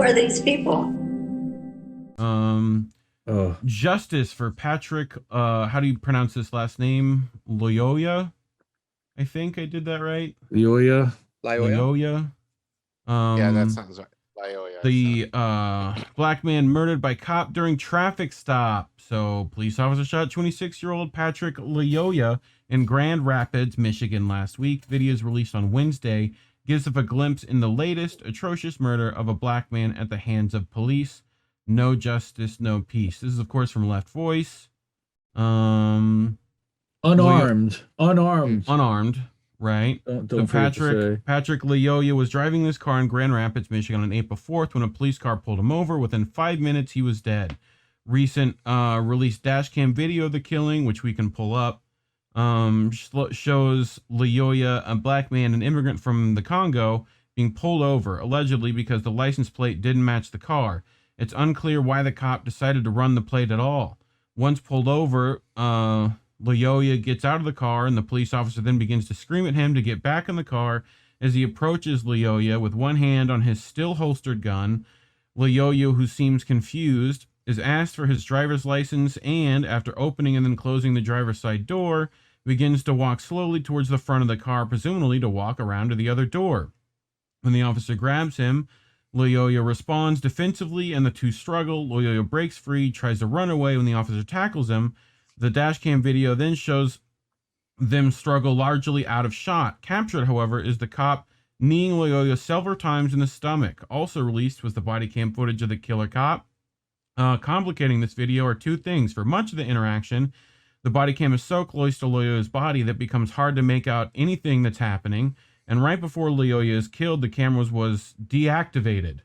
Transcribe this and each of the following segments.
are these people? Justice for Patrick. How do you pronounce this last name? Lyoya. I think I did that right. Lyoya. Lyoya. Yeah, that sounds right. Lyoya. The black man murdered by cop during traffic stop. So police officer shot 26-year-old Patrick Lyoya in Grand Rapids, Michigan last week. Videos released on Wednesday gives us a glimpse in the latest atrocious murder of a black man at the hands of police. No justice, no peace. This is, of course, from Left Voice. Unarmed, right? Don't so Patrick Lyoya was driving this car in Grand Rapids, Michigan on April 4th when a police car pulled him over. Within 5 minutes, he was dead. Recent released dash cam video of the killing, which we can pull up, shows Lyoya, a black man, an immigrant from the Congo, being pulled over, allegedly because the license plate didn't match the car. It's unclear why the cop decided to run the plate at all. Once pulled over, Lyoya gets out of the car, and the police officer then begins to scream at him to get back in the car. As he approaches Lyoya with one hand on his still holstered gun, Lyoya, who seems confused, is asked for his driver's license and, after opening and then closing the driver's side door, begins to walk slowly towards the front of the car, presumably to walk around to the other door. When the officer grabs him, Lyoya responds defensively and the two struggle. Lyoya breaks free, tries to run away when the officer tackles him. The dashcam video then shows them struggle largely out of shot. Captured, however, is the cop kneeing Lyoya several times in the stomach. Also released was the body cam footage of the killer cop. Complicating this video are two things. For much of the interaction, the body cam is so close to Lyoya's body that it becomes hard to make out anything that's happening. And right before Lyoya is killed, the camera was deactivated,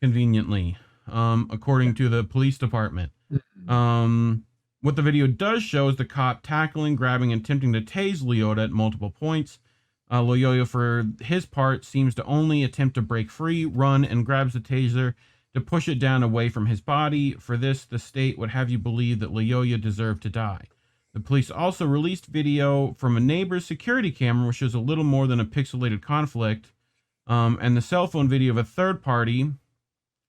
conveniently, according to the police department. What the video does show is the cop tackling, grabbing, and attempting to tase Lyoya at multiple points. Lyoya, for his part, seems to only attempt to break free, run, and grabs the taser to push it down away from his body. For this, the state would have you believe that Lyoya deserved to die. The police also released video from a neighbor's security camera, which shows a little more than a pixelated conflict, and the cell phone video of a third party.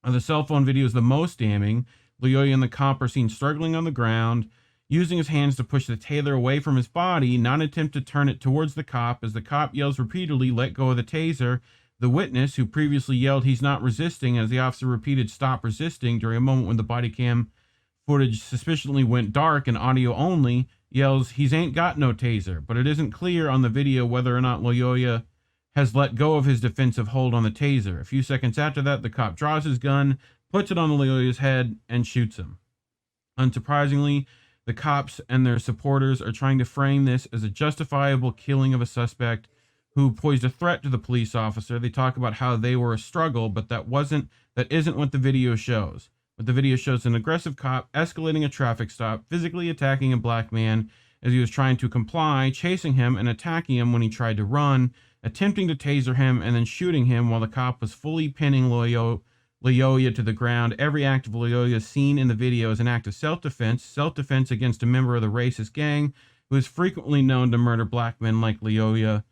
The cell phone video is the most damning. Lyoya and the cop are seen struggling on the ground, using his hands to push the taser away from his body, not attempt to turn it towards the cop. As the cop yells repeatedly, "Let go of the taser," the witness, who previously yelled he's not resisting, as the officer repeated "stop resisting" during a moment when the body cam footage suspiciously went dark and audio only, yells he's ain't got no taser. But it isn't clear on the video whether or not Lyoya has let go of his defensive hold on the taser. A few seconds after that, the cop draws his gun, puts it on Lyoya's head, and shoots him. Unsurprisingly, the cops and their supporters are trying to frame this as a justifiable killing of a suspect who posed a threat to the police officer. They talk about how they were a struggle, but that isn't what the video shows. But the video shows an aggressive cop escalating a traffic stop, physically attacking a black man as he was trying to comply, chasing him and attacking him when he tried to run, attempting to taser him, and then shooting him while the cop was fully pinning Lyoya to the ground. Every act of Lyoya seen in the video is an act of self-defense against a member of the racist gang who is frequently known to murder black men like Lyoya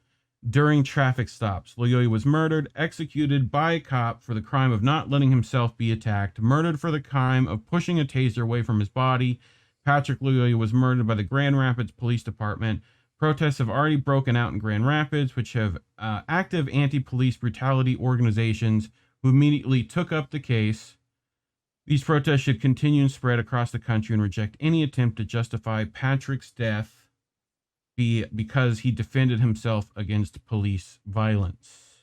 during traffic stops. Lyoya was murdered, executed by a cop for the crime of not letting himself be attacked, murdered for the crime of pushing a taser away from his body. Patrick Lyoya was murdered by the Grand Rapids Police Department. Protests have already broken out in Grand Rapids, which have active anti-police brutality organizations who immediately took up the case. These protests should continue and spread across the country and reject any attempt to justify Patrick's death because he defended himself against police violence.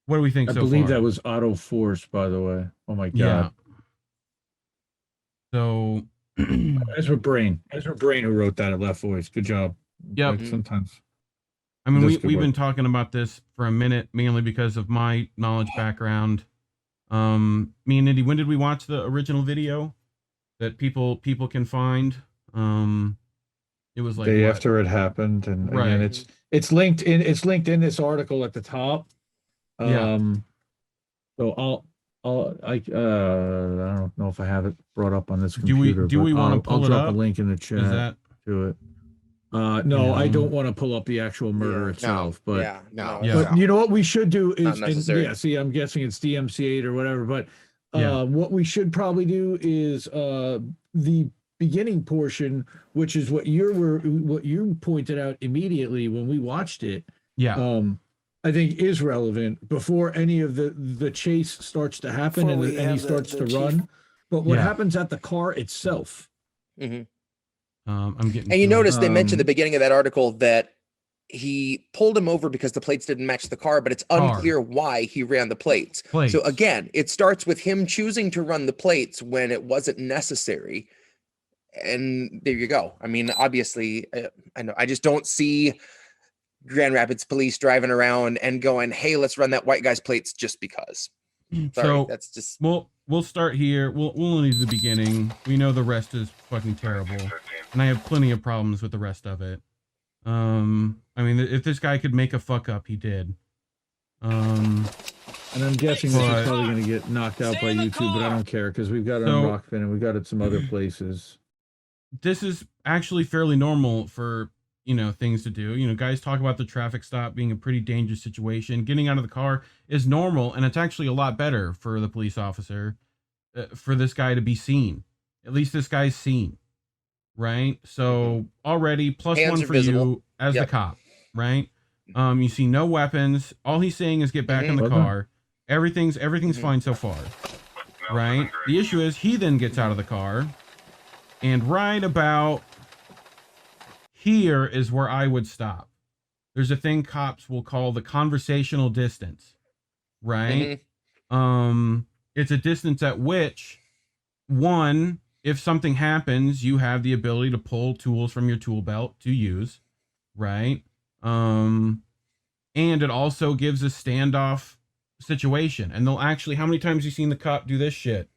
What do we think so far? I believe that was auto force, by the way. Oh my God. Yeah. So Ezra Brain, who wrote that at Left Voice. Good job. Yep. Like sometimes. I mean, we've been talking about this for a minute, mainly because of my knowledge background. Me and Indy, when did we watch the original video that people can find? It was like day after it happened, and right. Again, it's linked in this article at the top. So I don't know if I have it brought up on this computer. Do we want to pull I'll it drop up? a link in the chat to it. No, I Yeah. don't want to pull up the actual murder Yeah. itself, but Yeah. No. Yeah. but you know what we should do is, Not and necessary. yeah, see, I'm guessing it's DMC8 or whatever, but Yeah. what we should probably do is the beginning portion, which is what you pointed out immediately when we watched it. Yeah. I think is relevant before any of the chase starts to happen Before we and he have starts the to chief- run. But what Yeah. happens at the car itself? Mhm. I'm getting. And you to it. notice they mentioned at Um, the beginning of that article that he pulled him over because the plates didn't match the car, but it's unclear why he ran the plates. Plates. So again, it starts with him choosing to run the plates when it wasn't necessary. And there you go. I mean, obviously, I know I just don't see Grand Rapids police driving around and going, "Hey, let's run that white guy's plates just because." Sorry, So that's just we'll start here. We'll only do the beginning. We know the rest is fucking terrible, and I have plenty of problems with the rest of it. I mean, if this guy could make a fuck up, he did. And I'm guessing this But- is probably going to get knocked out by YouTube, but I don't care because we've got it on So- Rockfin and we've got it some other places. This is actually fairly normal for, things to do. Guys talk about the traffic stop being a pretty dangerous situation. Getting out of the car is normal, and it's actually a lot better for the police officer, for this guy to be seen. At least this guy's seen, right? So already plus Hands one are for visible. you as the Yep. cop, right? You see no weapons. All he's saying is get back in the Mhm. car. Everything's Mhm. fine so far, right? The issue is he then gets out of the car, and right about here is where I would stop. There's a thing cops will call the conversational distance, right? It's a distance at which, one, if something happens, you have the ability to pull tools from your tool belt to use, right? And it also gives a standoff situation. And they'll actually, how many times have you seen the cop do this shit?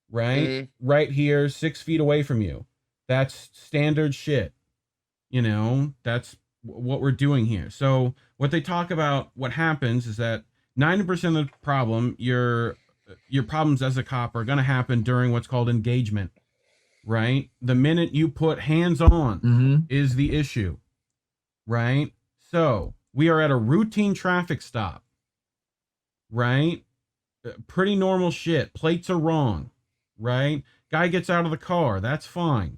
Right? Mhm. Right here, 6 feet away from you. That's standard shit. That's what we're doing here. So what they talk about, what happens is that 90% of the problem, your problems as a cop are going to happen during what's called engagement, right? The minute you put hands on is the issue, right? So we are at a routine traffic stop, right? Pretty normal shit. Plates are wrong, right? Guy gets out of the car. That's fine.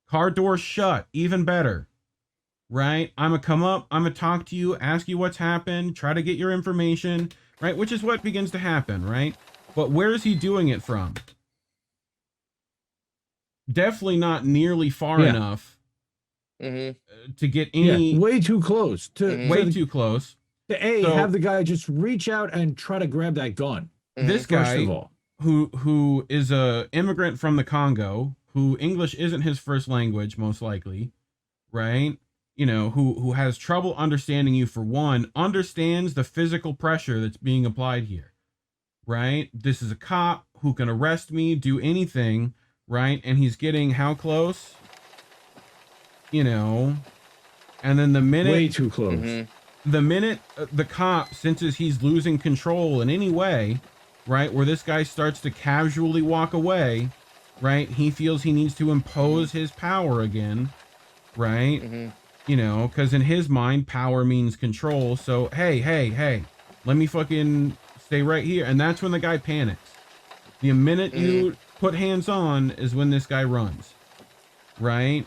Car door shut. Even better, right? I'm going to come up. I'm going to talk to you, ask you what's happened, try to get your information, right? Which is what begins to happen, right? But where is he doing it from? Definitely not nearly far enough Mhm. to get any. Yeah, way too close to Mhm. Way to, too close. to So- have the guy just reach out and try to grab that gun. This First guy, of all, who is a immigrant from the Congo, who English isn't his first language, most likely, right? Who has trouble understanding you, for one, understands the physical pressure that's being applied here, right? This is a cop who can arrest me, do anything, right? And he's getting how close? And then the minute way too close. Mhm. the cop senses he's losing control in any way, right, where this guy starts to casually walk away, right, he feels he needs to impose his power again, right? Mhm. Because in his mind, power means control. So hey, let me fucking stay right here. And that's when the guy panics. The minute you put hands on is when this guy runs, right?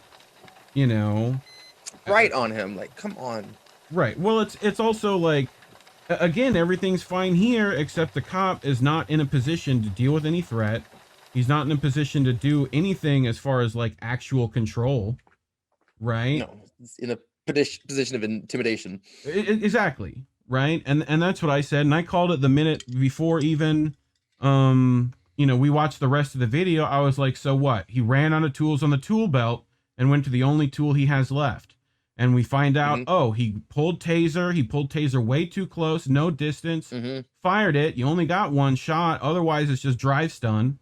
Right on him. Like, come on. Right. Well, it's also like, again, everything's fine here, except the cop is not in a position to deal with any threat. He's not in a position to do anything as far as like actual control, right? No, it's in a position of intimidation. Exactly. Right. And that's what I said. And I called it the minute before even, we watched the rest of the video. I was like, so what? He ran out of tools on the tool belt and went to the only tool he has left. And we find out, he pulled taser way too close, no distance, fired it. You only got one shot. Otherwise, it's just drive stun,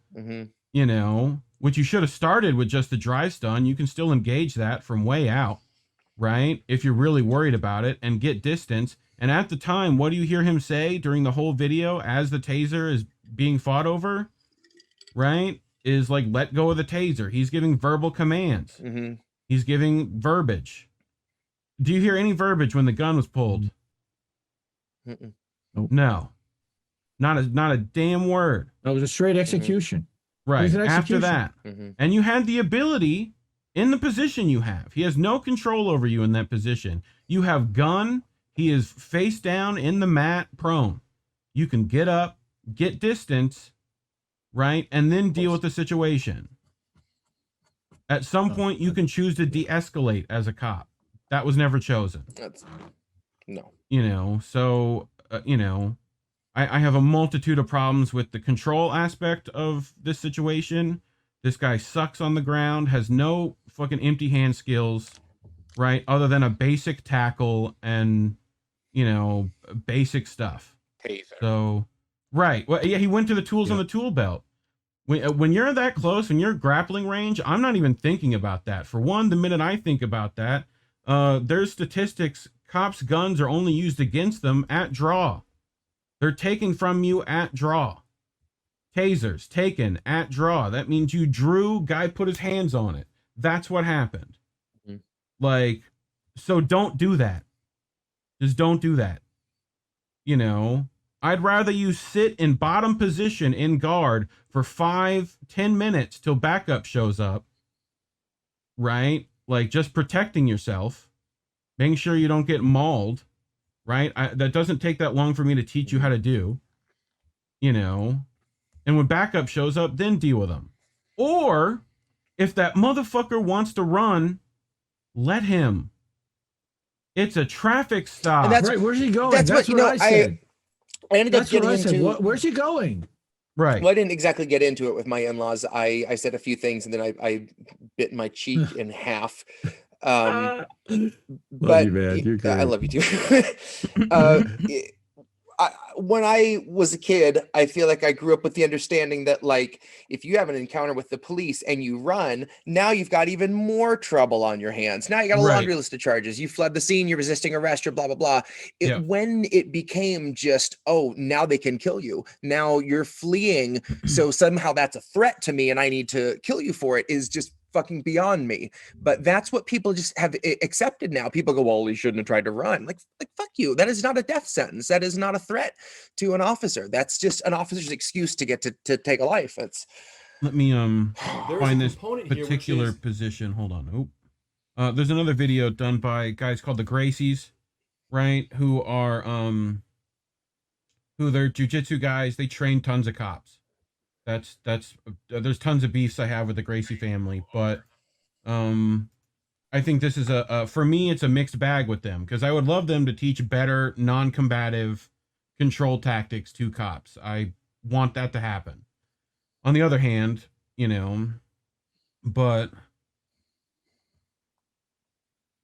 which you should have started with just the drive stun. You can still engage that from way out, right? If you're really worried about it, and get distance. And at the time, what do you hear him say during the whole video as the taser is being fought over, right? Is like, let go of the taser. He's giving verbal commands. He's giving verbiage. Do you hear any verbiage when the gun was pulled? Mm-mm. No, not a damn word. That was a straight execution. Right an after execution. that, and you had the ability in the position you have. He has no control over you in that position. You have gun. He is face down in the mat, prone. You can get up, get distance, right, and then deal with the situation. At some point, you can choose to de-escalate as a cop. That was never chosen. No. So I have a multitude of problems with the control aspect of this situation. This guy sucks on the ground, has no fucking empty hand skills, right? Other than a basic tackle and, basic stuff. Taser. So, right. Well, yeah, he went to the tools on the tool belt. When you're that close, when you're grappling range, I'm not even thinking about that. For one, the minute I think about that, there's statistics. Cops' guns are only used against them at draw. They're taken from you at draw. Tasers taken at draw. That means you drew, guy put his hands on it. That's what happened. So don't do that. Just don't do that. I'd rather you sit in bottom position in guard for 5-10 minutes till backup shows up, right? Like just protecting yourself, making sure you don't get mauled, right? That doesn't take that long for me to teach you how to do, and when backup shows up, then deal with them. Or if that motherfucker wants to run, let him. It's a traffic stop. And that's right. Where's he going? That's what I said. I ended up getting into. Where's he going? Right. Well, I didn't exactly get into it with my in-laws. I said a few things and then I bit my cheek in half. Love you, man. You're great. I love you too. When I was a kid, I feel like I grew up with the understanding that, like, if you have an encounter with the police and you run, now you've got even more trouble on your hands. Now you got a laundry list of charges. You fled the scene, you're resisting arrest, you're blah, blah, blah. When it became just, now they can kill you. Now you're fleeing. So somehow that's a threat to me and I need to kill you for it is just fucking beyond me. But that's what people just have accepted now. People go, well, he shouldn't have tried to run. Like fuck you. That is not a death sentence. That is not a threat to an officer. That's just an officer's excuse to get to take a life. Let me find this particular position. Hold on. There's another video done by guys called the Gracies, right? Who are they're jujitsu guys. They train tons of cops. That's there's tons of beefs I have with the Gracie family, but I think this is for me it's a mixed bag with them, because I would love them to teach better non-combative control tactics to cops. I want that to happen. On the other hand, but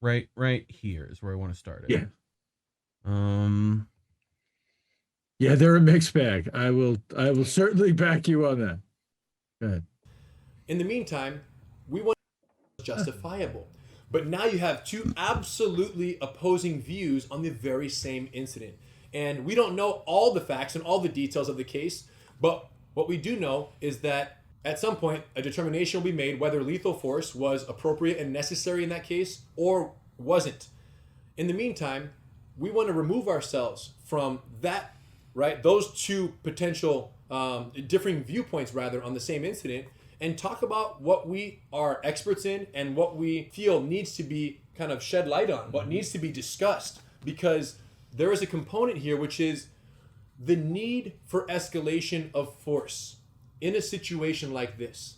right here is where I want to start it. Yeah, they're a mixed bag. I will certainly back you on that. Go ahead. In the meantime, we want justifiable. But now you have two absolutely opposing views on the very same incident. And we don't know all the facts and all the details of the case, but what we do know is that at some point a determination will be made whether lethal force was appropriate and necessary in that case or wasn't. In the meantime, we want to remove ourselves from that, right? Those two potential differing viewpoints rather on the same incident, and talk about what we are experts in and what we feel needs to be kind of shed light on, what needs to be discussed, because there is a component here which is the need for escalation of force in a situation like this,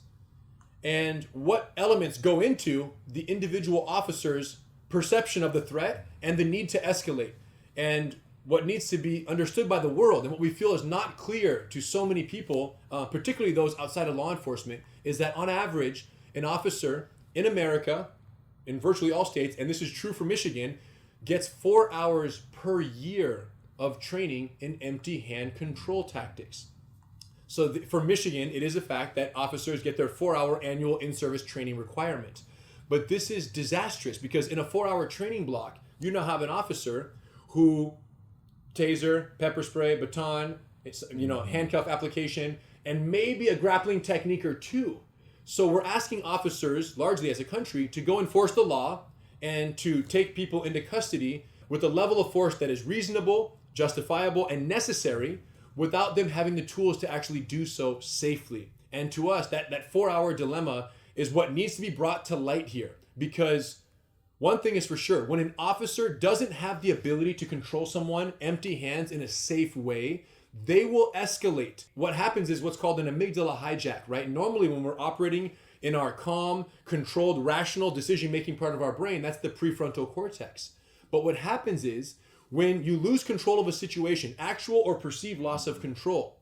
and what elements go into the individual officer's perception of the threat and the need to escalate, and what needs to be understood by the world, and what we feel is not clear to so many people, particularly those outside of law enforcement, is that on average, an officer in America, in virtually all states, and this is true for Michigan, gets 4 hours per year of training in empty hand control tactics. So for Michigan, it is a fact that officers get their 4-hour annual in-service training requirement. But this is disastrous, because in a 4-hour training block, you now have an officer who taser, pepper spray, baton, handcuff application, and maybe a grappling technique or two. So we're asking officers, largely as a country, to go enforce the law and to take people into custody with a level of force that is reasonable, justifiable, and necessary without them having the tools to actually do so safely. And to us, that 4-hour dilemma is what needs to be brought to light here. Because one thing is for sure, when an officer doesn't have the ability to control someone empty hands in a safe way, they will escalate. What happens is what's called an amygdala hijack, right? Normally when we're operating in our calm, controlled, rational decision-making part of our brain, that's the prefrontal cortex. But what happens is when you lose control of a situation, actual or perceived loss of control,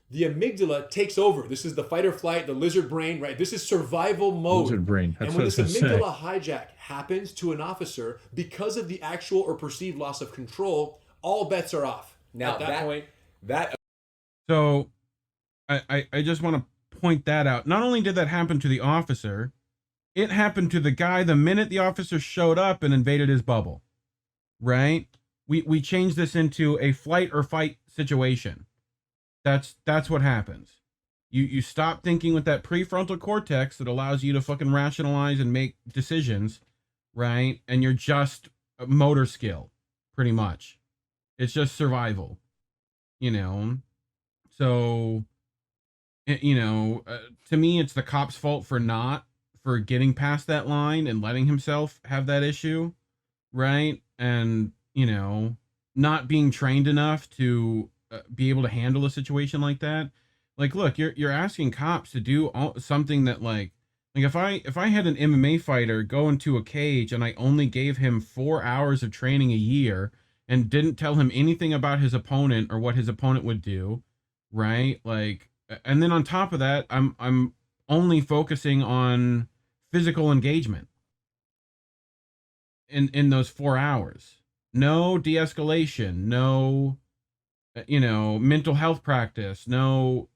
the amygdala takes over. This is the fight or flight, the lizard brain, right? This is survival mode. Lizard brain. That's and when what this I was gonna amygdala hijack happens to an officer because of the actual or perceived loss of control, all bets are off. Now, At that point, that So I just want to point that out. Not only did that happen to the officer, it happened to the guy the minute the officer showed up and invaded his bubble. Right? We changed this into a flight or fight situation. That's what happens. You stop thinking with that prefrontal cortex that allows you to fucking rationalize and make decisions, right? And you're just a motor skill, pretty much. It's just survival, you know? So, you know, to me, it's the cop's fault for getting past that line and letting himself have that issue, right? And, you know, not being trained enough to be able to handle a situation like that. Like, look, you're asking cops to do something that like if I had an MMA fighter go into a cage and I only gave him 4 hours of training a year and didn't tell him anything about his opponent or what his opponent would do, right? Like, and then on top of that, I'm only focusing on physical engagement in those 4 hours. No de-escalation, no, you know, mental health practice, no,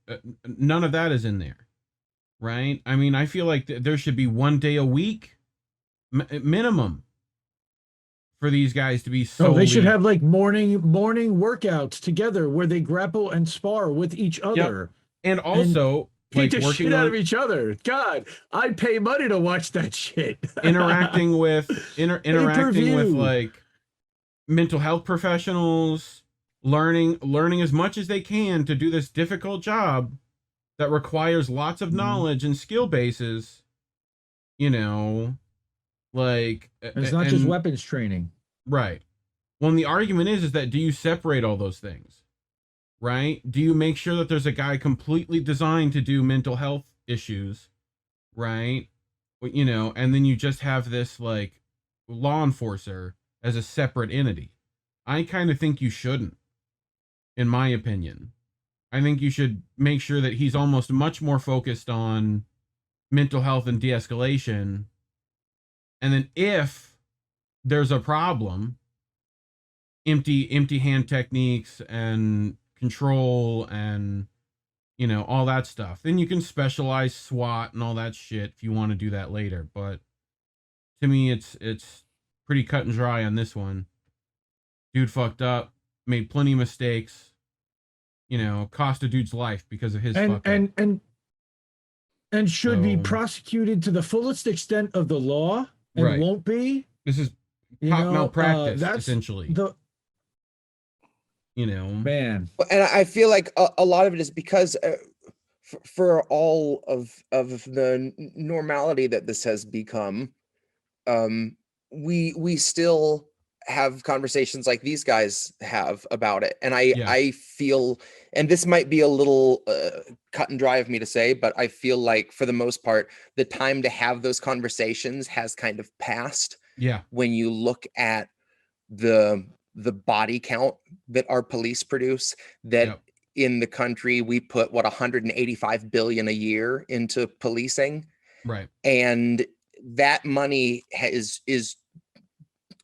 none of that is in there, right? I mean, I feel like there should be 1 day a week minimum for these guys to be solely... Oh, they should have like morning workouts together where they grapple and spar with each other. Yep. And also... beat the shit out of each other. God, I'd pay money to watch that shit. interacting with like mental health professionals, learning as much as they can to do this difficult job that requires lots of knowledge and skill bases, you know, like it's not just weapons training. Right. Well, and the argument is that do you separate all those things? Right? Do you make sure that there's a guy completely designed to do mental health issues, right? You know, and then you just have this like law enforcer as a separate entity. I kind of think you shouldn't, in my opinion. I think you should make sure that he's almost much more focused on mental health and de-escalation. And then if there's a problem, empty hand techniques and control and, you know, all that stuff, then you can specialize SWAT and all that shit if you want to do that later. But to me, it's pretty cut and dry on this one. Dude fucked up, made plenty of mistakes, you know, cost a dude's life because of his fuck up. And should be prosecuted to the fullest extent of the law, and won't be. This is cop malpractice, essentially. You know, man. And I feel like a lot of it is because for all of the normality that this has become, we still have conversations like these guys have about it. And I feel, and this might be a little cut and dry of me to say, but I feel like for the most part, the time to have those conversations has kind of passed. Yeah. When you look at the body count that our police produce, that in the country, we put 185 billion a year into policing. Right. And that money is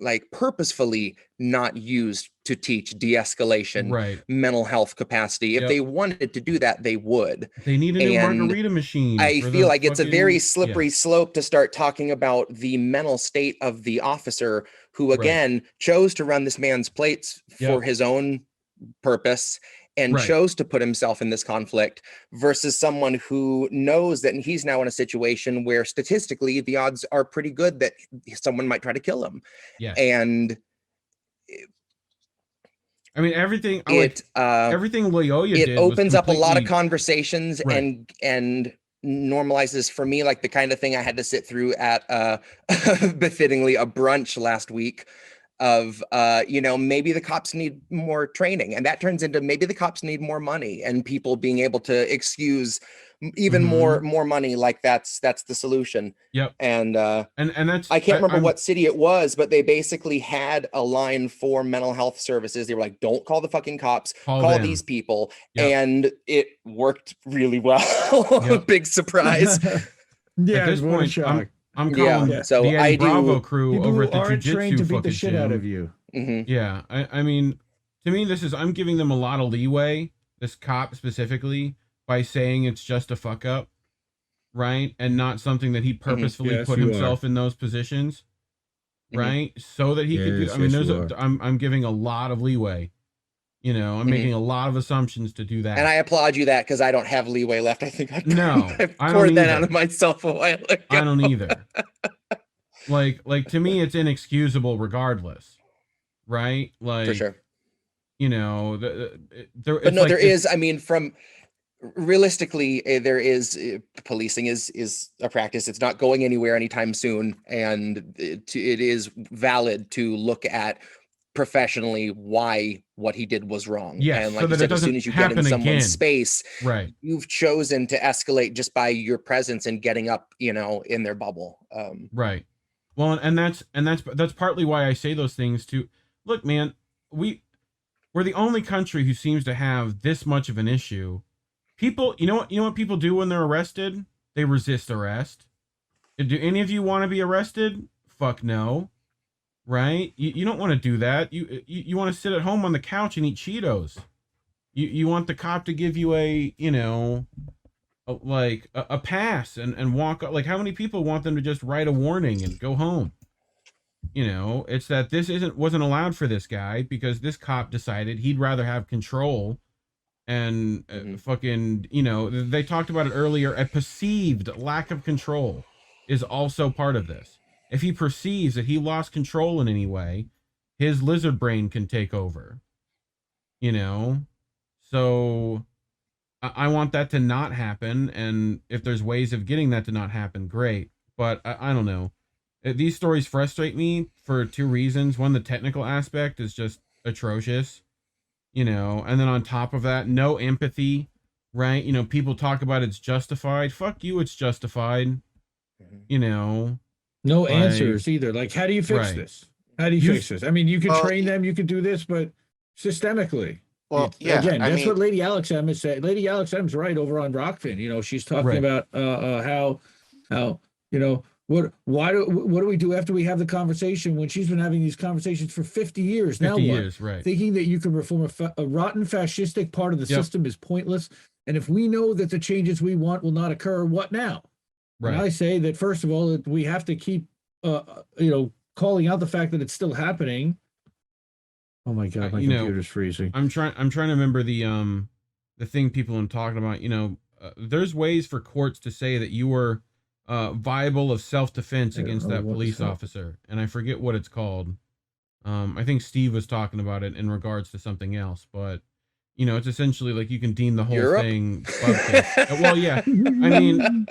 like purposefully not used to teach de-escalation, mental health capacity. If they wanted to do that, they would. They need a new margarita machine. I feel like it's a very slippery slope to start talking about the mental state of the officer who, again, chose to run this man's plates for his own purpose and Right. chose to put himself in this conflict versus someone who knows that he's now in a situation where statistically the odds are pretty good that someone might try to kill him. Yes. And I mean, everything everything Lyoya it did opens was up a lot of completely- conversations Right. and normalizes for me like the kind of thing I had to sit through at befittingly a brunch last week of maybe the cops need more training, and that turns into maybe the cops need more money and people being able to excuse even more money, like that's the solution. Yep. And that's I can't remember what city it was, but they basically had a line for mental health services. They were like, don't call the fucking cops, call them. these people. Yep. And it worked really well. Yep. Big surprise. Yeah, At this what a point, shock. I'm calling Yeah, so the I Eddie do- Bravo crew People over who at the aren't trained jiu-jitsu to beat the fucking shit out of gym. you. Mhm. Yeah, I mean, to me, I'm giving them a lot of leeway, this cop specifically, by saying it's just a fuck up, right? And not something that he purposefully Yes, put you himself in those positions, Mhm. right? So that he could do. Yes, I mean, yes, you are. I'm giving a lot of leeway. I'm Mhm. making a lot of assumptions to do that. And I applaud you that because I don't have leeway left. I think I No, I've I don't poured that either. out of myself a while ago. I don't either. like to me, it's inexcusable regardless, right? Like, For sure. But No, there is. I mean, from realistically, there is policing is a practice. It's not going anywhere anytime soon, and it is valid to look at professionally why what he did was wrong. Yes, And so like you that it said, as soon doesn't as you get in happen someone's again. space, right. you've chosen to escalate just by your presence and getting up, in their bubble. Right. Well, and that's partly why I say those things too. Look, man, we're the only country who seems to have this much of an issue. People, you know what people do when they're arrested? They resist arrest. Do any of you want to be arrested? Fuck no. Right? You don't want to do that. You want to sit at home on the couch and eat Cheetos. You want the cop to give you a pass and walk. Like, how many people want them to just write a warning and go home? It's that this wasn't allowed for this guy because this cop decided he'd rather have control and fucking, they talked about it earlier. A perceived lack of control is also part of this. If he perceives that he lost control in any way, his lizard brain can take over, so I want that to not happen. And if there's ways of getting that to not happen, great. But I don't know. These stories frustrate me for two reasons. One, the technical aspect is just atrocious, and then on top of that, no empathy, right? People talk about it's justified. Fuck you, it's justified. No answers either. Like, how do you fix this? How do you fix this? I mean, you could train them, you could do this, but systemically. Well, yeah. Again, that's what Lady Alex M is saying. Lady Alex M's right over on Rockfin. She's talking about how what do we do after we have the conversation when she's been having these conversations for 50 years? 50 now what? years, right. Thinking that you can reform a rotten fascistic part of the system is pointless. And if we know that the changes we want will not occur, what now? Right. And I say that, first of all, we have to keep, calling out the fact that it's still happening. Oh my God, my computer's freezing. I'm trying to remember the thing people are talking about. There's ways for courts to say that you were viable of self-defense against that police officer, and I forget what it's called. I think Steve was talking about it in regards to something else, but it's essentially like you can deem the whole thing. Well, yeah, I mean,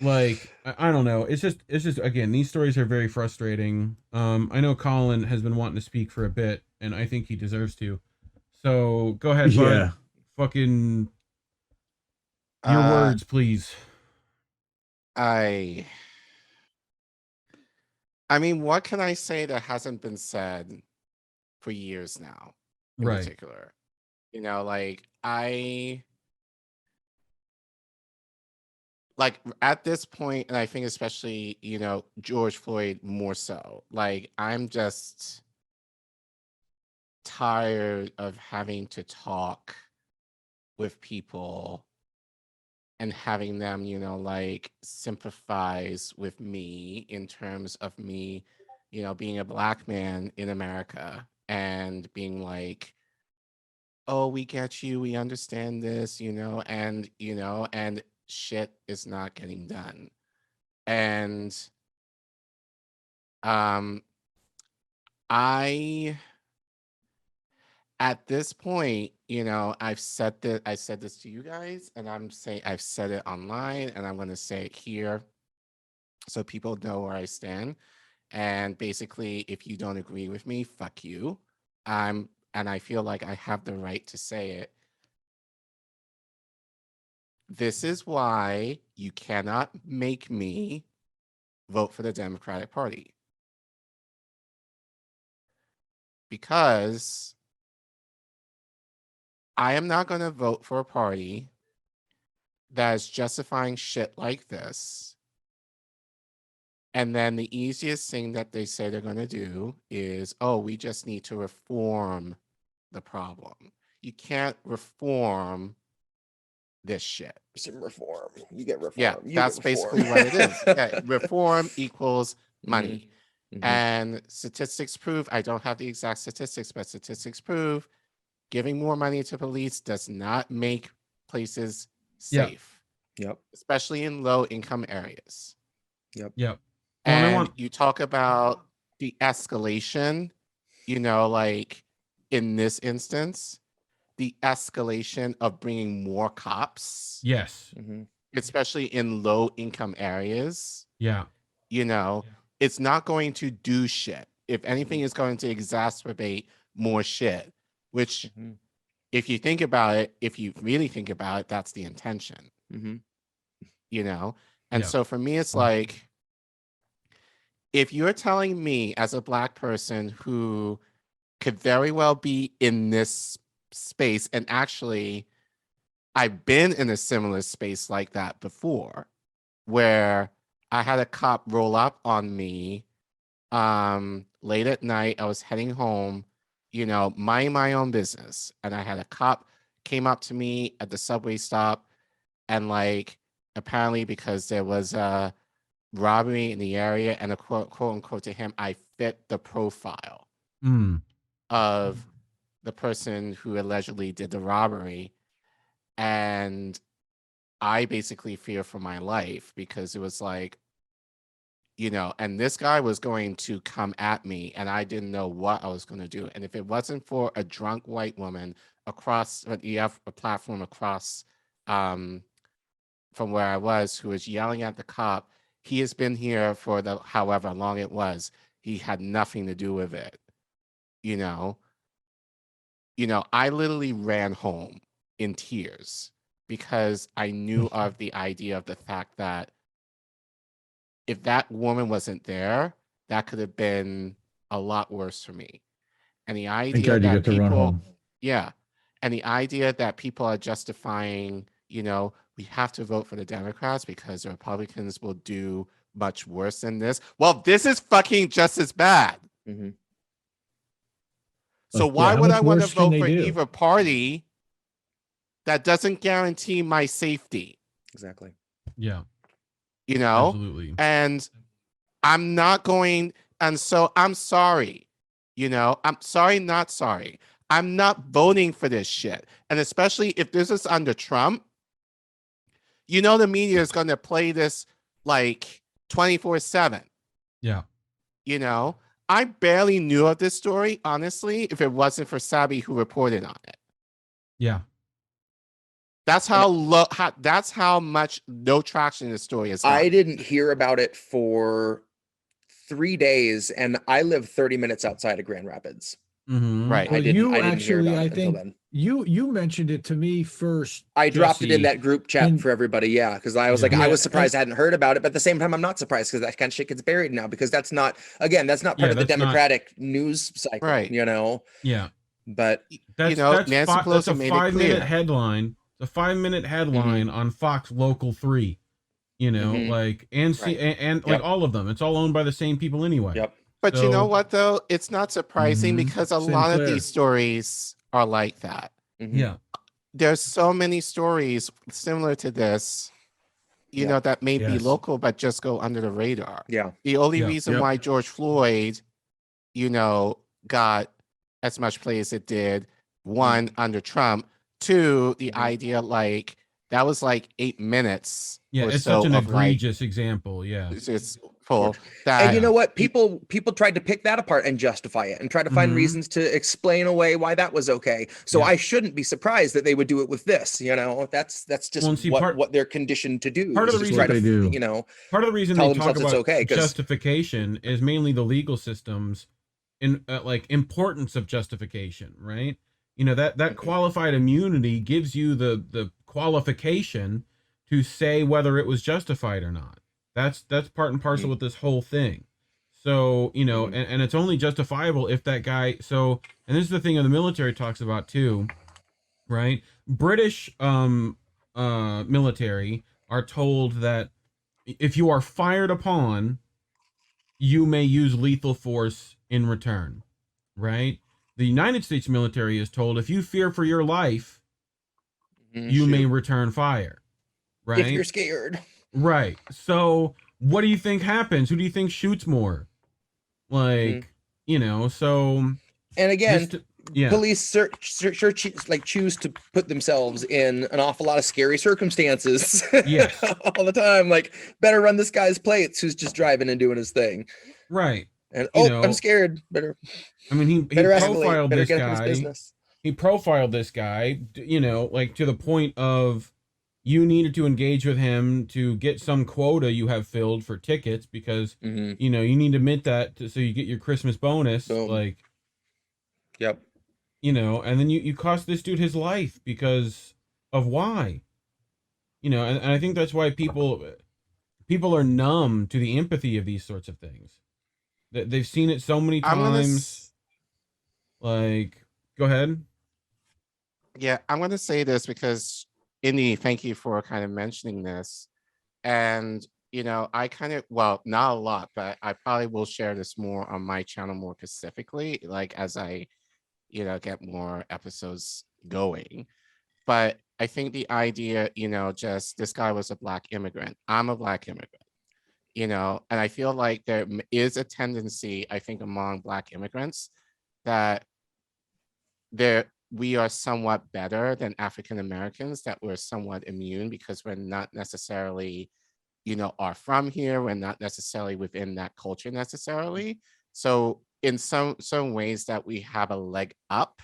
like, I don't know. It's just again, these stories are very frustrating. I know Collin has been wanting to speak for a bit, and I think he deserves to. So go ahead, bud. Fucking your words, please. I mean, what can I say that hasn't been said for years now? In particular, like at this point, and I think especially, George Floyd more so, like, I'm just tired of having to talk with people and having them, sympathize with me in terms of me, being a Black man in America and being like, oh, we get you, we understand this, and shit is not getting done. And I at this point, I said this to you guys, and I've said it online, and I'm going to say it here so people know where I stand. And basically, if you don't agree with me, fuck you. And I feel like I have the right to say it. This is why you cannot make me vote for the Democratic Party. Because I am not going to vote for a party that is justifying shit like this. And then the easiest thing that they say they're going to do is, oh, we just need to reform the problem. You can't reform this shit. Some reform. You get reform. Yeah, You that's get basically reform. what it is. Yeah, reform equals money. Mhm. And statistics prove, I don't have the exact statistics, but statistics prove giving more money to police does not make places Yeah. safe, Yep. especially in low income areas. Yep. Well, And you talk about the escalation, like in this instance, the escalation of bringing more cops, yes. Mhm. especially in low income areas, Yeah. it's not going to do shit. If anything, it's going to exacerbate more shit, which Mhm. if you think about it, if you really think about it, that's the intention, Mhm. And Yeah. so for me, it's like, if you're telling me as a Black person who could very well be in this space, and actually I've been in a similar space like that before, where I had a cop roll up on me late at night. I was heading home, minding my own business, and I had a cop came up to me at the subway stop, and apparently because there was a robbery in the area, and a quote unquote to him, I fit the profile of the person who allegedly did the robbery. And I basically fear for my life, because it was like, and this guy was going to come at me, and I didn't know what I was going to do. And if it wasn't for a drunk white woman across the a platform across from where I was, who was yelling at the cop, he has been here for however long it was. He had nothing to do with it. I literally ran home in tears, because I knew of the idea of the fact that if that woman wasn't there, that could have been a lot worse for me. And the Thank idea God you that get to run people, home. yeah, and the idea that people are justifying, we have to vote for the Democrats because the Republicans will do much worse than this. Well, this is fucking just as bad. Mhm. So Like, why yeah, how would much I want to worse can vote they for do? either party that doesn't guarantee my safety? Exactly. Yeah. Absolutely. And I'm not going, and so I'm sorry. I'm sorry, not sorry. I'm not voting for this shit. And especially if this is under Trump, the media is going to play this 24/7. Yeah. I barely knew of this story, honestly, if it wasn't for Sabi, who reported on it. Yeah. That's that's how much no traction this story has I gotten. didn't hear about it for 3 days, and I live 30 minutes outside of Grand Rapids. Right. Well, I didn't hear about I it until think then. you mentioned it to me first. I dropped it in Jesse, that group chat and- for everybody, yeah, because I was Yeah. like, I Yeah, was surprised I hadn't heard about it, but at the same time, I'm not surprised, because that kind of shit gets buried now, because that's not part Yeah, of the that's not- Democratic news cycle, Right. Yeah. Nancy That's that's Pelosi a made it 5-minute clear. headline. It's a 5-minute headline on Fox Local 3. Mhm. And Right. and Yep. all of them. It's all owned by the same people anyway. Yep. But you know So- what, though? It's not surprising, because a lot of Sinclair. these stories are like that. Mhm. Yeah. There's so many stories similar to this, Yeah. that may be Yes. local, but just go under the radar. Yeah. The only Yeah. reason Yep. why George Floyd, got as much play as it did one, under Trump, two, the idea like that was like 8 minutes Yeah, or it's so such an of like egregious example. Yeah. it's full And you that know what? People tried to pick that apart and justify it and try to find Mhm. reasons to explain away why that was okay. So Yeah. I shouldn't be surprised that they would do it with this. You know, that's just Well, and see, what they're conditioned to do. part of is the just reason try to, they do. you know, part of the reason tell they talk themselves it's about okay, 'cause- justification is mainly the legal systems in like importance of justification, right? You know, that qualified immunity gives you the qualification to say whether it was justified or not. That's part and parcel with this whole thing. So, you know, and it's only justifiable if that guy, so, and this is the thing the military talks about too, right? British military are told that if you are fired upon, you may use lethal force in return, right? The United States military is told if you fear for your life, you may return fire, right? if you're scared. Right. So what do you think happens? Who do you think shoots more? Like, you know, so. And again, yeah. police choose to put themselves in an awful lot of scary circumstances. Yes. all the time. Like, better run this guy's plates who's just driving and doing his thing. Right. And You know, I'm scared. Better. I mean, he better profiled better this get up in his guy. business. He profiled this guy, you know, like to the point of you needed to engage with him to get some quota you have filled for tickets because, you know, you need to mint that so you get your Christmas bonus. Boom. Like, yep. You know, and then you cost this dude his life because of why, you know, and I think that's why people are numb to the empathy of these sorts of things. They've seen it so many times. Like, go ahead. Yeah, I'm going to say this because, Indy, thank you for kind of mentioning this. And, you know, I kind of, well, not a lot, but I probably will share this more on my channel more specifically, like as I, you know, get more episodes going. But I think the idea, you know, just this guy was a Black immigrant. I'm a Black immigrant, you know, and I feel like there is a tendency, I think, among Black immigrants that we are somewhat better than African Americans, that we're somewhat immune because we're not necessarily, you know, are from here. We're not necessarily within that culture necessarily. So in some ways that we have a leg up.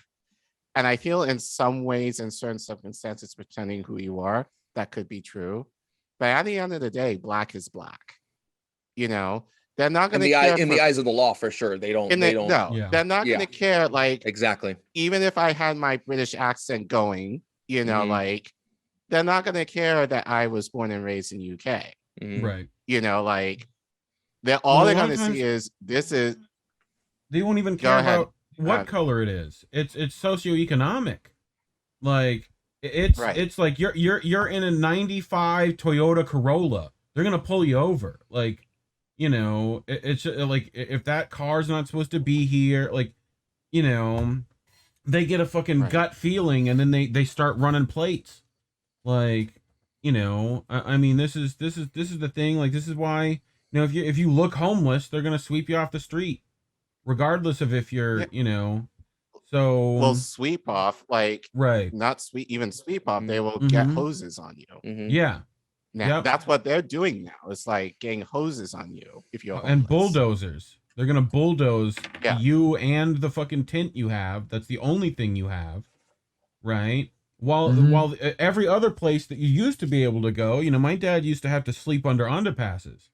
And I feel in some ways, in certain circumstances, pretending who you are, that could be true. But at the end of the day, Black is Black. You know, they're not going to care in the eyes of the law, for sure. They don't. No, they're not going to care. Like, exactly. Even if I had my British accent going, you know, like, they're not going to care that I was born and raised in UK. Right. You know, like, they're going to see is this is. They won't even care about what color it is. It's socioeconomic. Like, it's like you're in a 95 Toyota Corolla. They're gonna pull you over. Like, you know, it's like if that car's not supposed to be here, like, you know, they get a fucking gut feeling and then they start running plates. Like, you know, I mean, this is the thing. Like, this is why, you know, if you look homeless, they're gonna sweep you off the street, regardless of if you're, you know. So well, sweep off, like, not even sweep off. They will get hoses on you. Yeah. Now that's what they're doing now. It's like getting hoses on you if you're homeless. And bulldozers. They're gonna bulldoze you and the fucking tent you have. That's the only thing you have, right? While every other place that you used to be able to go, you know, my dad used to have to sleep under underpasses.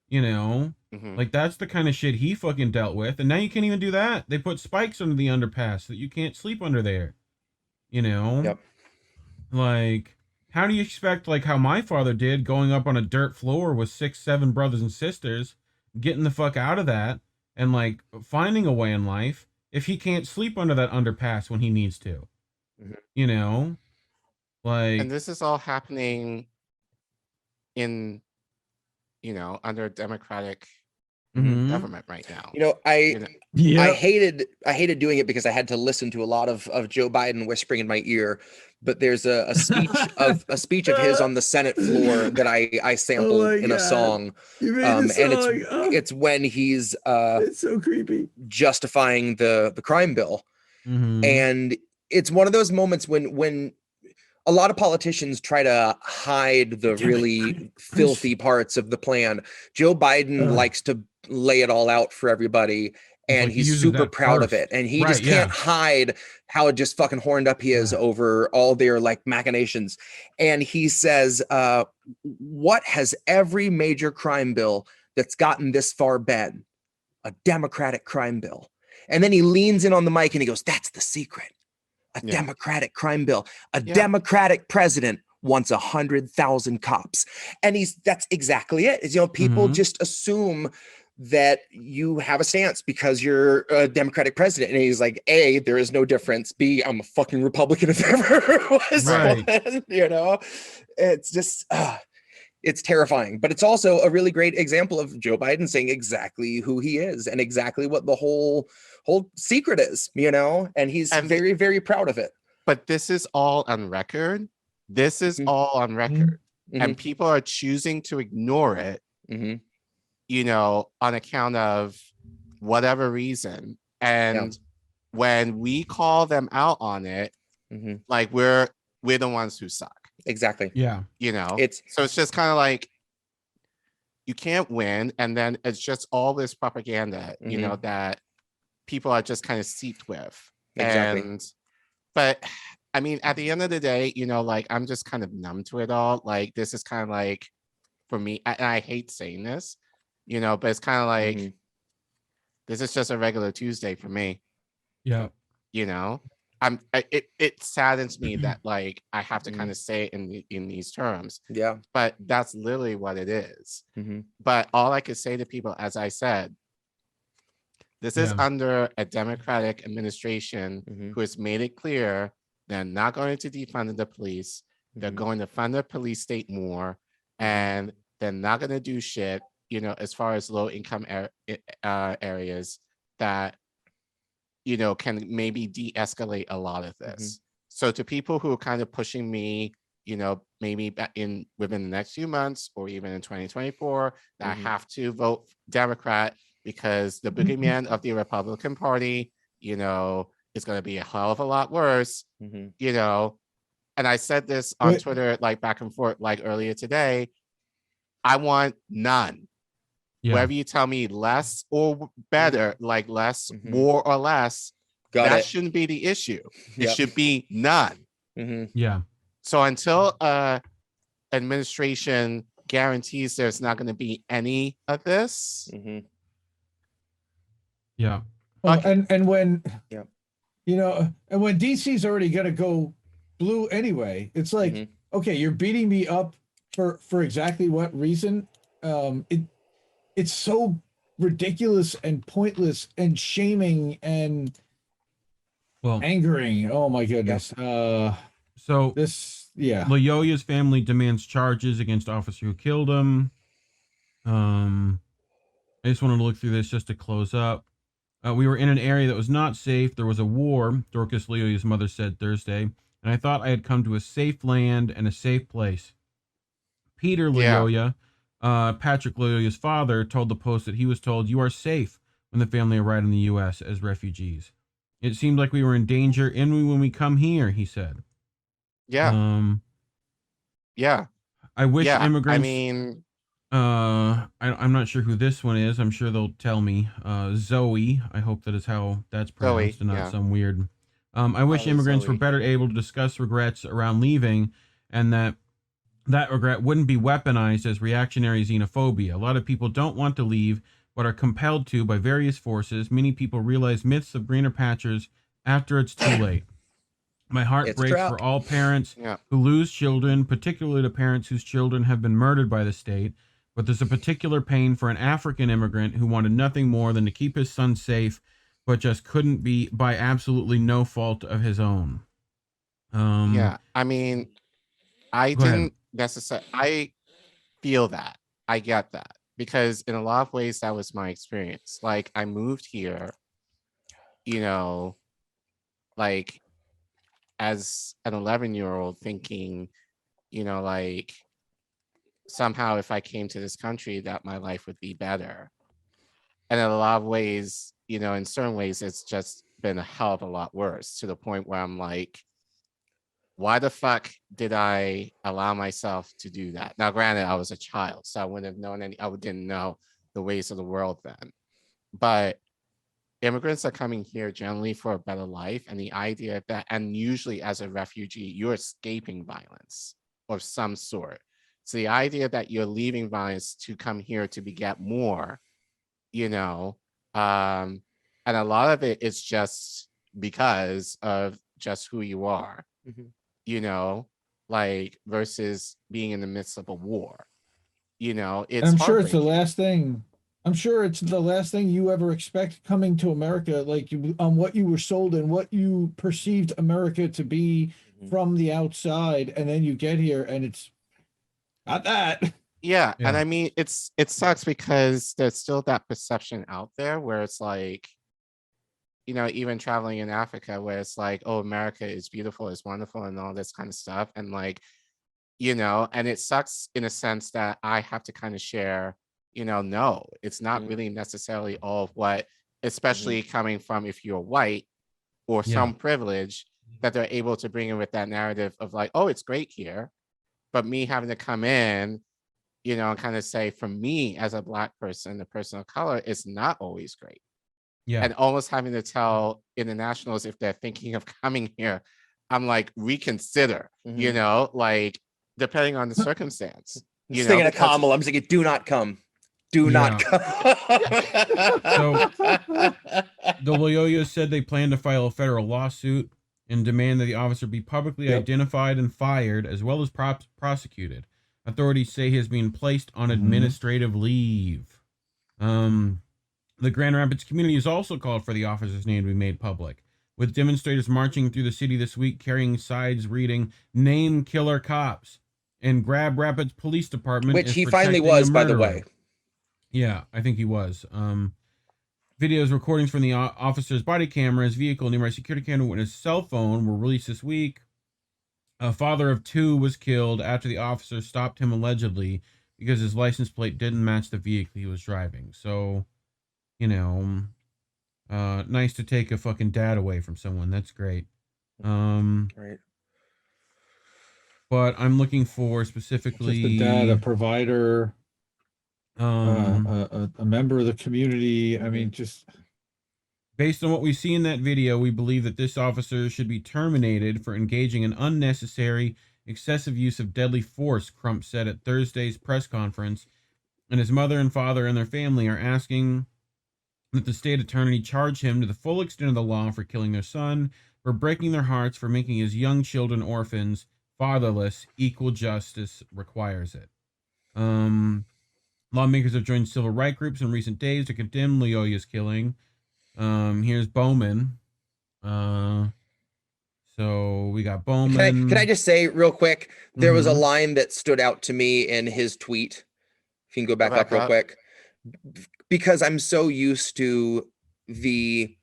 You know, like that's the kind of shit he fucking dealt with, and now you can't even do that. They put spikes under the underpass so that you can't sleep under there. You know, yep. Like, how do you expect, like how my father did, going up on a dirt floor with 6-7 brothers and sisters, getting the fuck out of that and like finding a way in life if he can't sleep under that underpass when he needs to? You know, like, and this is all happening in, you know, under a democratic government right now. You know, I hated doing it because I had to listen to a lot of Joe Biden whispering in my ear. But there's a speech of his on the Senate floor that I sampled in a song. You made the and it's when he's it's so creepy, justifying the crime bill. And it's one of those moments when a lot of politicians try to hide the Damn it. really filthy parts of the plan. Joe Biden Ugh. likes to lay it all out for everybody, and like he he's uses super that proud of first. it. And he Right, just can't hide how just fucking horned up he is over all their like machinations. And he says, what has every major crime bill that's gotten this far been? A Democratic crime bill. And then he leans in on the mic and he goes, that's the secret. A Yeah. Democratic crime bill. A Yeah. Democratic president wants 100,000 cops. And that's exactly it. Is, people Mhm. just assume that you have a stance because you're a Democratic president. And he's like, A, there is no difference. B, I'm a fucking Republican if there ever was Right. one, It's just it's terrifying, but it's also a really great example of Joe Biden saying exactly who he is and exactly what the whole secret is, and he's And- very, very proud of it. But this is all on record. This is Mhm. all on record. Mhm. And people are choosing to ignore it, Mhm. On account of whatever reason. And when we call them out on it, Mhm. like we're the ones who suck, Exactly. Yeah. It's So it's just kind of like you can't win, and then it's just all this propaganda, that people are just kind of seeped with. Exactly. But I mean, at the end of the day, like I'm just kind of numb to it all. Like this is kind of like for me, and I hate saying this, but it's kind of like Mhm. this is just a regular Tuesday for me. Yeah. It saddens me that like I have to Mhm. kind of say it in these terms, Yeah. but that's literally what it is. Mhm. But all I could say to people, as I said, this is Yeah. under a Democratic administration Mhm. who has made it clear they're not going to defund the police. They're Mhm. going to fund the police state more, and they're not going to do shit, as far as low income areas that, can maybe de-escalate a lot of this. So to people who are kind of pushing me, maybe within the next few months or even in 2024, that I have to vote Democrat because the boogeyman of the Republican Party, is going to be a hell of a lot worse, Mhm. And I said this on Twitter, like back and forth, like earlier today. I want none. Yeah. Whether you tell me less or better, like less, Mhm. more or less, Got that it. shouldn't be the issue. It Yep. should be none. Mhm. Yeah. So until administration guarantees there's not going to be any of this, Mhm. Yeah. Well, Okay. and when Yep. and when DC's already gonna go blue anyway, it's like, Mhm. okay, you're beating me up for exactly what reason? It's so ridiculous and pointless and shaming and Well, angering. Oh my goodness. so Yeah. Lyoya's family demands charges against officer who killed him. I just wanted to look through this just to close up. We were in an area that was not safe. There was a war, Dorcas Lyoya's mother said Thursday, and I thought I had come to a safe land and a safe place. Peter Lyoya, Patrick Lyoya's father, told the Post that he was told, "You are safe," when the family arrived in the U.S. as refugees. It seemed like we were in danger when we come here, he said. Yeah. Yeah. I wish Yeah. immigrants. I mean, I'm not sure who this one is. I'm sure they'll tell me. Zoe. I hope that is how that's pronounced, Zoe, and not yeah. some weird. I wish Probably immigrants were Zoe. better able to discuss regrets around leaving, and that regret wouldn't be weaponized as reactionary xenophobia. A lot of people don't want to leave, but are compelled to by various forces. Many people realize myths of greener pastures after it's too late. My heart It's a breaks trap. for all parents Yeah. who lose children, particularly the parents whose children have been murdered by the state. But there's a particular pain for an African immigrant who wanted nothing more than to keep his son safe, but just couldn't be by absolutely no fault of his own. Yeah. I mean, I Go ahead. didn't necessarily, I feel that. I get that. Because in a lot of ways, that was my experience. Like, I moved here, like, as an 11-year-old thinking, like, somehow if I came to this country, that my life would be better. And in a lot of ways, in certain ways, it's just been a hell of a lot worse, to the point where I'm like, why the fuck did I allow myself to do that? Now, granted, I was a child, so I wouldn't have known didn't know the ways of the world then. But immigrants are coming here generally for a better life. And the idea that, and usually as a refugee, you're escaping violence of some sort. So the idea that you're leaving violence to come here to beget more, and a lot of it is just because of just who you are. Like versus being in the midst of a war. It's I'm sure it's the heartbreaking. last thing. I'm sure it's the last thing you ever expect coming to America, like on what you were sold and what you perceived America to be from the outside, and then you get here and it's not that. Yeah, and Yeah. I mean it sucks because there's still that perception out there where it's like, even traveling in Africa, where it's like, oh, America is beautiful, it's wonderful, and all this kind of stuff. And like, and it sucks in a sense that I have to kind of share, no, it's not really necessarily all of what, especially coming from, if you're white or some privilege, that they're able to bring in with that narrative of like, oh, it's great here. But me having to come in, and kind of say, for me as a Black person, a person of color, it's not always great. Yeah. And almost having to tell internationals, if they're thinking of coming here, I'm like, reconsider, like depending on the circumstance. Just thinking of Kamala, I'm thinking, do not come. Do not come. So the Lyoya said they plan to file a federal lawsuit and demand that the officer be publicly identified and fired, as well as prosecuted. Authorities say he is being placed on administrative leave. The Grand Rapids community has also called for the officer's name to be made public, with demonstrators marching through the city this week carrying signs reading "Name Killer Cops" and Grand Rapids Police Department, which he finally was, by the way. Yeah, I think he was. Videos, recordings from the officer's body camera, his vehicle, nearby security camera, and his cell phone were released this week. A father of two was killed after the officer stopped him allegedly because his license plate didn't match the vehicle he was driving. So, nice to take a fucking dad away from someone. That's great. Right. But I'm looking for specifically Just a dad, a provider, a member of the community. I mean, just based on what we see in that video, we believe that this officer should be terminated for engaging in unnecessary, excessive use of deadly force, Crump said at Thursday's press conference. And his mother and father and their family are asking that the state attorney charge him to the full extent of the law for killing their son, for breaking their hearts, for making his young children orphans, fatherless. Equal justice requires it. Lawmakers have joined civil rights groups in recent days to condemn Lyoya's killing. Here's Bowman. So we got Bowman. Can I just say real quick, there was a line that stood out to me in his tweet. If you can go back up real quick. Because I'm so used to the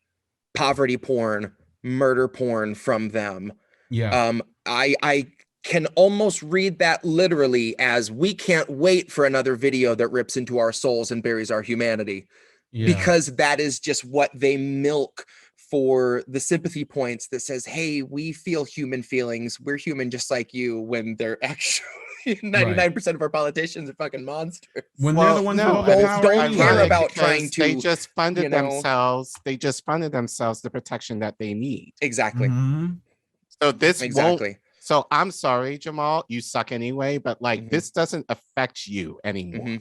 poverty porn, murder porn from them. Yeah. I can almost read that literally as, we can't wait for another video that rips into our souls and buries our humanity. Yeah. Because that is just what they milk for the sympathy points that says, hey, we feel human feelings. We're human just like you, when they're actually 99% of our politicians are fucking monsters. When they're the ones don't don't care about trying to. They just funded themselves. They just funded themselves the protection that they need. Exactly. So this won't. So I'm sorry, Jamal, you suck anyway, but like this doesn't affect you anymore.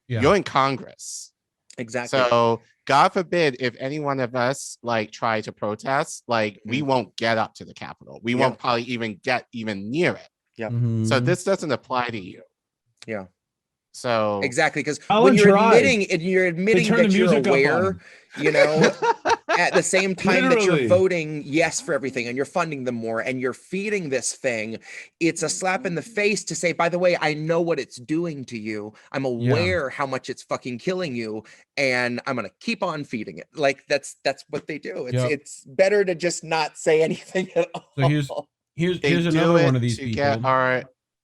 Yeah. You're in Congress. Exactly. So God forbid if any one of us like try to protest, like we won't get up to the Capitol. We won't probably even get even near it. Yeah. So this doesn't apply to you. Yeah. So exactly, because when you're admitting that you're aware, at the same time that you're voting yes for everything and you're funding them more and you're feeding this thing, it's a slap in the face to say, by the way, I know what it's doing to you. I'm aware how much it's fucking killing you, and I'm gonna keep on feeding it. Like that's what they do. It's better to just not say anything at all. So here's another one of these people.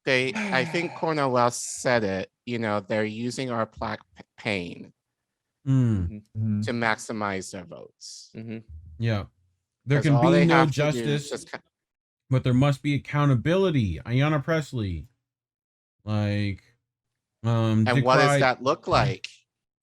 I think Cornel West said it, they're using our Black pain to maximize their votes. Yeah. There 'Cause can all be they no have to do is justice, just but there must be accountability. Ayanna Presley, like, and what does decried, that look like?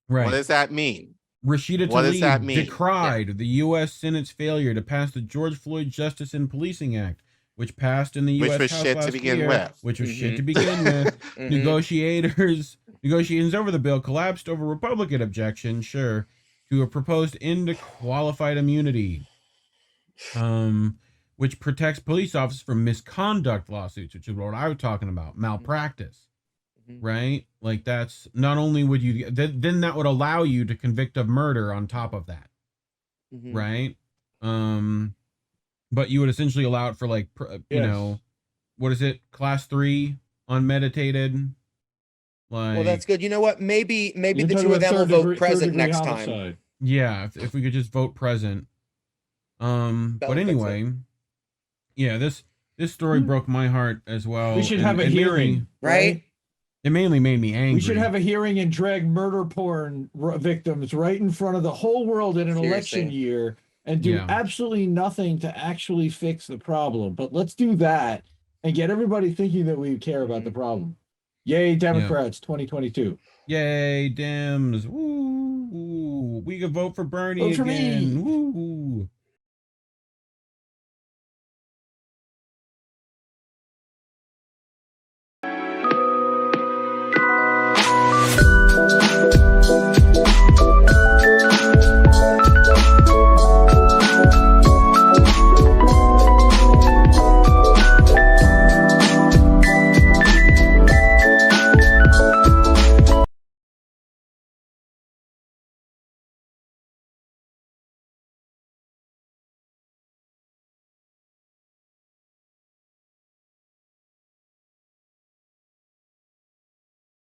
What right. does that mean? Rashida What does that Tlaib mean? Yeah. decried the U.S. Senate's failure to pass the George Floyd Justice and Policing Act, which passed in the Which U.S. was House shit to last begin year, with. which was shit to Mhm. begin with. Mhm. Negotiations over the bill collapsed over Republican objection, sure, to a proposed end to qualified immunity, which protects police officers from misconduct lawsuits, which is what I was talking about, malpractice. Mhm. Right? Like, that's not only would you then that would allow you to convict of murder on top of that, Mhm. right? But you would essentially allow it for, like, you Yes. know, what is it, class 3 unmeditated, like, Well, that's good. You know what? Maybe You're the talking two of about them will vote third present degree next time. homicide. yeah, if we could just vote present. But That'll fix it. anyway, yeah, this story broke my heart as well. We should and have a it mainly- hearing, Right? It mainly made me angry. We should have a hearing and drag murder porn victims right in front of the whole world in an election Seriously. year and do Yeah. absolutely nothing to actually fix the problem. But let's do that and get everybody thinking that we care about the problem. Yay, Democrats, 2022. Yay, Dems. Woo, woo. We could vote for Bernie Vote for again. me. Woo, woo.